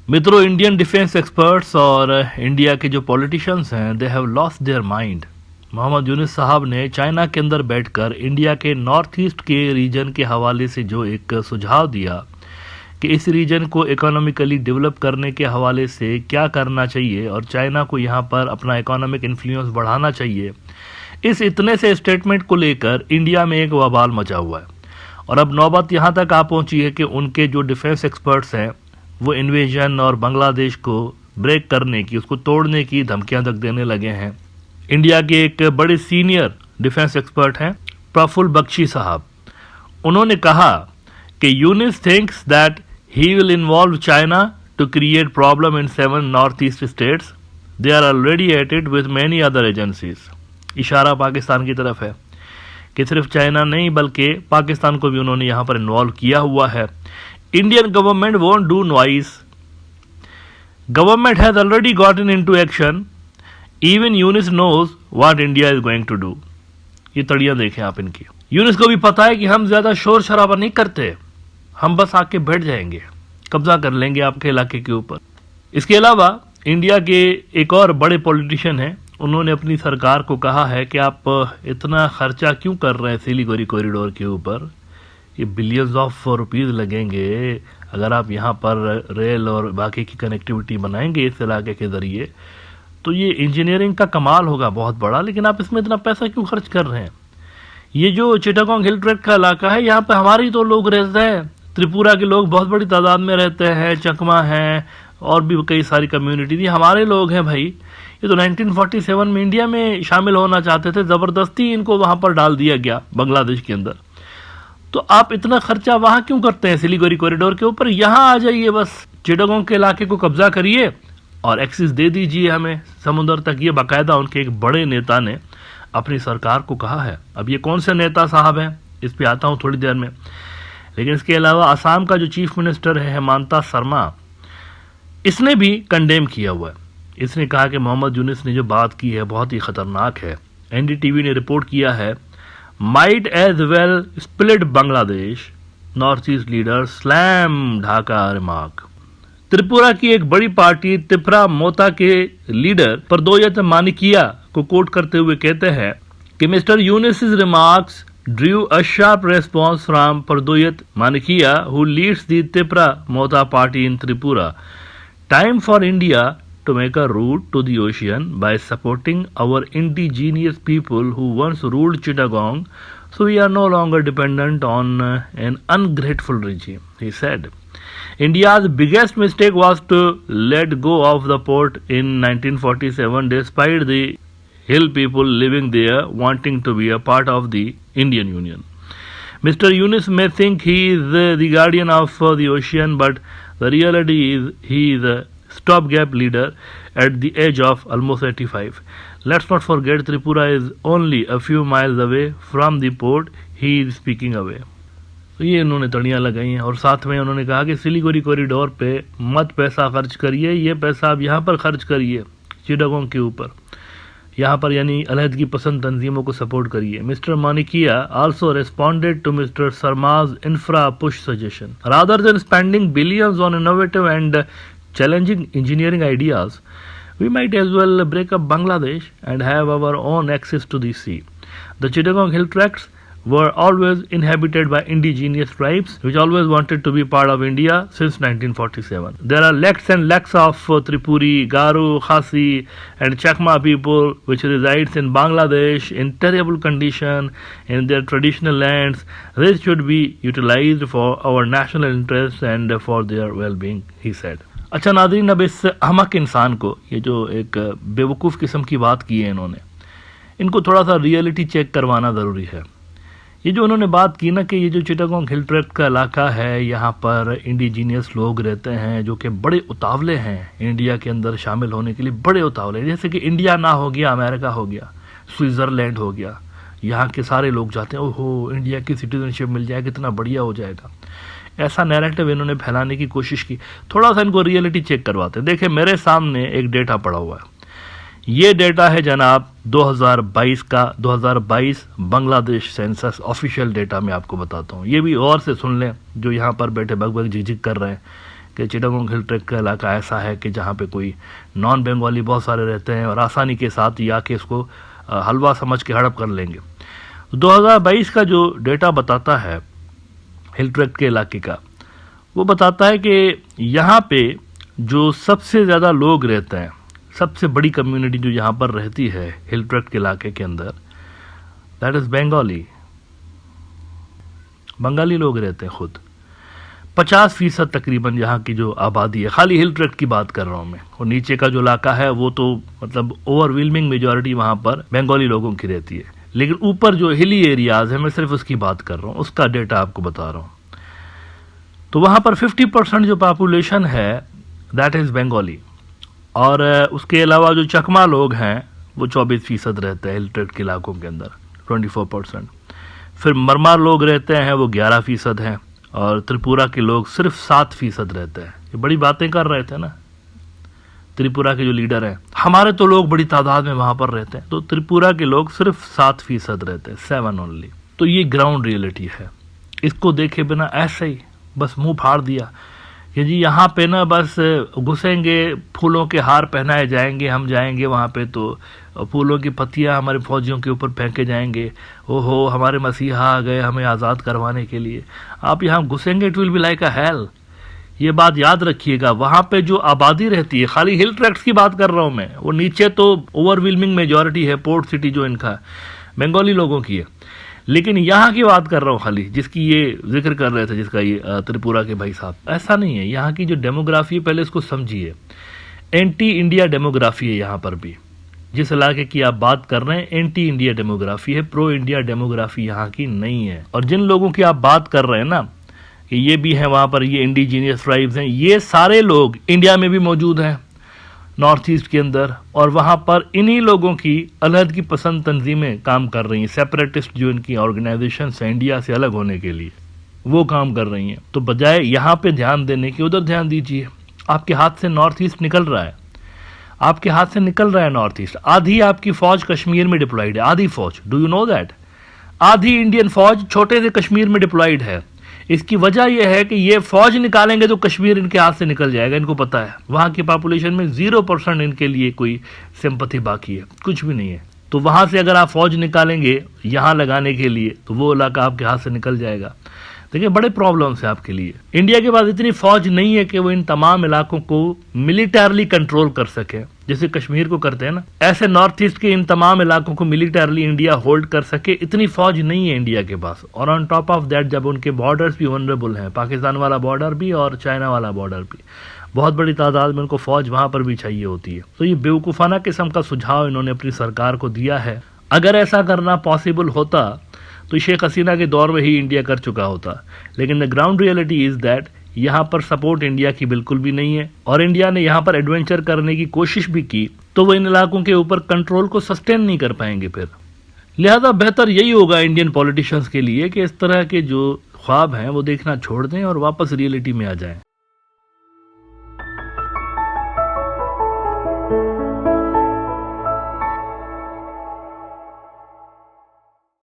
मित्रों, Indian defence experts और India के जो पॉलिटिशियंस हैं, they have lost their mind. Mohammad Yunus साहब ने चाइना के अंदर बैठकर इंडिया के नॉर्थ ईस्ट के रीजन के हवाले से जो एक सुझाव दिया कि इस रीजन को इकोनॉमिकली डेवलप करने के हवाले से क्या करना चाहिए और चाइना को यहाँ पर अपना इकोनॉमिक इन्फ्लुएंस बढ़ाना चाहिए, इस इतने से स्टेटमेंट को लेकर इंडिया में एक वबाल मचा हुआ है। और अब नौबत यहाँ तक आ पहुँची है कि उनके जो डिफेंस एक्सपर्ट्स हैं वो इन्वेजन और बांग्लादेश को ब्रेक करने की, उसको तोड़ने की धमकियां तक देने लगे हैं। इंडिया के एक बड़े सीनियर डिफेंस एक्सपर्ट हैं प्रफुल्ल बख्शी साहब, उन्होंने कहा कि Yunus thinks that he will involve China to create problem in 7 north east states, they are already at it with many other agencies. इशारा पाकिस्तान की तरफ है कि सिर्फ चाइना नहीं बल्कि पाकिस्तान को भी उन्होंने यहाँ पर इन्वॉल्व किया हुआ है। Indian government won't do noise. Government has already gotten into action. Even Yunus knows what India is going to do. ये तड़ियाँ देखें आप इनकी। यूनिस को भी पता है कि हम ज़्यादा शोर शराबा नहीं करते, हम बस आके बैठ जाएंगे, कब्जा कर लेंगे आपके इलाके के ऊपर। इसके अलावा इंडिया के एक और बड़े पॉलिटिशियन हैं, उन्होंने अपनी सरकार को कहा है कि आप इतना खर्चा क्यों कर रहे हैं सिलीगुड़ी कॉरिडोर के ऊपर, ये बिलियंस ऑफ रुपीज़ लगेंगे। अगर आप यहाँ पर रेल और बाकी की कनेक्टिविटी बनाएंगे इस इलाके के ज़रिए तो ये इंजीनियरिंग का कमाल होगा बहुत बड़ा, लेकिन आप इसमें इतना पैसा क्यों खर्च कर रहे हैं। ये जो चिटागोंग हिल ट्रैक का इलाका है, यहाँ पे हमारे ही तो लोग रहते हैं, त्रिपुरा के लोग बहुत बड़ी तादाद में रहते हैं, चकमा हैं और भी कई सारी कम्युनिटी थी, हमारे लोग हैं भाई। ये तो 1947 में इंडिया में शामिल होना चाहते थे, ज़बरदस्ती इनको वहाँ पर डाल दिया गया बांग्लादेश के अंदर। तो आप इतना खर्चा वहां क्यों करते हैं सिलीगुड़ी कॉरिडोर के ऊपर, यहां आ जाइए, बस चिटागोंग के इलाके को कब्जा करिए और एक्सेस दे दीजिए हमें समुद्र तक। ये बाकायदा उनके एक बड़े नेता ने अपनी सरकार को कहा है। अब ये कौन से नेता साहब हैं इस पे आता हूं थोड़ी देर में। लेकिन इसके अलावा असम का जो चीफ मिनिस्टर है हेमंता शर्मा, इसने भी कंडेम किया हुआ है। इसने कहा कि मोहम्मद यूनुस ने जो बात की है बहुत ही खतरनाक है। एनडीटीवी ने रिपोर्ट किया है, might as well split Bangladesh, Northeast leader slam Dhaka remark। Tripura की एक बड़ी पार्टी तिपरा मोता के लीडर परदोयत मानिकिया को कोट करते हुए कहते हैं कि mister Yunus remarks drew a sharp response from Pardoyat Manikia, who leads the Tipra Mota party in Tripura. Time for India to make a route to the ocean by supporting our indigenous people who once ruled Chittagong, so we are no longer dependent on an ungrateful regime, he said. India's biggest mistake was to let go of the port in 1947 despite the hill people living there wanting to be a part of the Indian Union. Mr. Yunus may think he is the guardian of the ocean, but the reality is he is a stopgap leader at the age of almost 85. Let's not forget Tripura is only a few miles away from the port he is speaking away. तो ये इन्होंने तड़ियाँ लगाई हैं और साथ में उन्होंने कहा कि सिलीगुड़ी कॉरिडोर पे मत पैसा खर्च करिए, ये पैसा आप यहाँ पर खर्च करिए चिटागोंग के ऊपर, यहाँ पर यानी अलहदगी पसंद तंजीमों को सपोर्ट करिए। Mister Manikya also responded to Mr. Sharma's infra push suggestion. Rather than spending billions on innovative and challenging engineering ideas, we might as well break up Bangladesh and have our own access to the sea. The Chittagong hill tracts were always inhabited by indigenous tribes which always wanted to be part of India since 1947. There are lakhs and lakhs of Tripuri, Garu, Khasi and Chakma people which resides in Bangladesh in terrible condition in their traditional lands. This should be utilized for our national interests and for their well-being, he said. अच्छा Nadreen, अब इस अहमक इंसान को, ये जो एक बेवकूफ़ किस्म की बात की है इन्होंने, इनको थोड़ा सा रियलिटी चेक करवाना ज़रूरी है। ये जो उन्होंने बात की ना कि ये जो चिटागोंग हिल ट्रैक्ट का इलाका है, यहाँ पर इंडिजीनियस लोग रहते हैं जो कि बड़े उतावले हैं इंडिया के अंदर शामिल होने के लिए, बड़े उतावले, जैसे कि इंडिया ना हो गया अमेरिका हो गया, स्विट्ज़रलैंड हो गया, यहाँ के सारे लोग जाते हैं, ओहो इंडिया की सिटीजनशिप मिल जाए कितना बढ़िया हो जाएगा। ऐसा नैरेटिव इन्होंने फैलाने की कोशिश की। थोड़ा सा इनको रियलिटी चेक करवाते हैं। देखिए मेरे सामने एक डेटा पड़ा हुआ है, ये डेटा है जनाब 2022 का, 2022 बांग्लादेश सेंसस ऑफिशियल डेटा मैं आपको बताता हूँ। ये भी और से सुन लें जो यहाँ पर बैठे बग बग झिझक कर रहे हैं कि चिटागोंग हिल ट्रैक्ट का इलाका ऐसा है कि जहाँ पे कोई नॉन बंगाली बहुत सारे रहते हैं और आसानी के साथ ये आके इसको हलवा समझ के हड़प कर लेंगे। 2022 का जो डेटा बताता है हिल ट्रैक्ट के इलाके का, वो बताता है कि यहाँ पे जो सबसे ज़्यादा लोग रहते हैं, सबसे बड़ी कम्युनिटी जो यहाँ पर रहती है हिल ट्रैक्ट के इलाके के अंदर, दैट इज़ बंगाली। बंगाली लोग रहते हैं खुद 50% तकरीबन यहाँ की जो आबादी है। खाली हिल ट्रैक्ट की बात कर रहा हूँ मैं, और नीचे का जो इलाका है वो तो मतलब ओवरवेलमिंग मेजॉरिटी वहाँ पर बंगाली लोगों की रहती है। लेकिन ऊपर जो हिली एरियाज है, मैं सिर्फ उसकी बात कर रहा हूँ, उसका डेटा आपको बता रहा हूँ। तो वहाँ पर 50% जो पॉपुलेशन है दैट इज़ बंगाली, और उसके अलावा जो चकमा लोग हैं वो 24% रहते हैं हिल ट्रैक्ट के इलाकों के अंदर, 24%। फिर मरमार लोग रहते हैं वो 11% हैं, और त्रिपुरा के लोग सिर्फ 7% रहते हैं। ये बड़ी बातें कर रहे थे ना त्रिपुरा के जो लीडर हैं, हमारे तो लोग बड़ी तादाद में वहाँ पर रहते हैं, तो त्रिपुरा के लोग सिर्फ 7% रहते हैं, 7 ओनली। तो ये ग्राउंड रियलिटी है। इसको देखे बिना ऐसे ही बस मुंह फाड़ दिया कि जी यहाँ पे ना बस घुसेंगे, फूलों के हार पहनाए जाएंगे, हम जाएंगे वहाँ पे तो फूलों की पत्तियाँ हमारे फौजियों के ऊपर फेंके जाएंगे, ओहो हमारे मसीहा आ गए हमें आज़ाद करवाने के लिए। आप यहाँ घुसेंगे, it will be like a hell. ये बात याद रखिएगा। वहाँ पे जो आबादी रहती है, खाली हिल ट्रैक्ट्स की बात कर रहा हूँ मैं, वो नीचे तो ओवरवेलमिंग मेजॉरिटी है, पोर्ट सिटी जो इनका बंगाली लोगों की है। लेकिन यहाँ की बात कर रहा हूँ खाली, जिसकी ये जिक्र कर रहे थे, जिसका ये त्रिपुरा के भाई साहब, ऐसा नहीं है। यहाँ की जो डेमोग्राफी है पहले इसको समझिए, एंटी इंडिया डेमोग्राफी है यहाँ पर भी। जिस इलाके की आप बात कर रहे हैं एंटी इंडिया डेमोग्राफी है, प्रो इंडिया डेमोग्राफी यहाँ की नहीं है। और जिन लोगों की आप बात कर रहे हैं ना कि ये भी है वहाँ पर, ये इंडिजीनियस ट्राइब्स हैं, ये सारे लोग इंडिया में भी मौजूद हैं नॉर्थ ईस्ट के अंदर, और वहाँ पर इन्हीं लोगों की अलहद की पसंद तंजीमें काम कर रही हैं। सेपरेटिस्ट जो इनकी ऑर्गेनाइजेशन है इंडिया से अलग होने के लिए, वो काम कर रही हैं। तो बजाय यहाँ पे ध्यान देने के उधर ध्यान दीजिए। आपके हाथ से नॉर्थ ईस्ट निकल रहा है, आपके हाथ से निकल रहा है नॉर्थ ईस्ट। आधी आपकी फौज कश्मीर में डिप्लॉयड है, आधी फौज, डू यू नो दैट? आधी इंडियन फौज छोटे से कश्मीर में डिप्लॉयड है। इसकी वजह यह है कि ये फौज निकालेंगे तो कश्मीर इनके हाथ से निकल जाएगा, इनको पता है। वहाँ की पॉपुलेशन में 0% इनके लिए कोई सिंपैथी बाकी है, कुछ भी नहीं है। तो वहाँ से अगर आप फौज निकालेंगे यहाँ लगाने के लिए, तो वो इलाका आपके हाथ से निकल जाएगा। देखिए बड़े प्रॉब्लम्स है आपके लिए। इंडिया के पास इतनी फौज नहीं है कि वो इन तमाम इलाकों को मिलिटरली कंट्रोल कर सके, जैसे कश्मीर को करते हैं ना, ऐसे नॉर्थ ईस्ट के इन तमाम इलाकों को मिलिटरली इंडिया होल्ड कर सके, इतनी फौज नहीं है इंडिया के पास। और ऑन टॉप ऑफ दैट जब उनके बॉर्डर्स भी वनरेबल हैं, पाकिस्तान वाला बॉर्डर भी और चाइना वाला बॉर्डर भी, बहुत बड़ी तादाद में उनको फौज वहां पर भी चाहिए होती है। तो ये बेवकूफ़ाना किस्म का सुझाव इन्होंने अपनी सरकार को दिया है। अगर ऐसा करना पॉसिबल होता तो शेख हसीना के दौर में ही इंडिया कर चुका होता। लेकिन the ground reality is that यहाँ पर सपोर्ट इंडिया की बिल्कुल भी नहीं है, और इंडिया ने यहाँ पर एडवेंचर करने की कोशिश भी की तो वो इन इलाकों के ऊपर कंट्रोल को सस्टेन नहीं कर पाएंगे फिर। लिहाजा बेहतर यही होगा इंडियन पॉलिटिशियंस के लिए कि इस तरह के जो ख्वाब हैं वो देखना छोड़ दें और वापस रियलिटी में आ जाएं।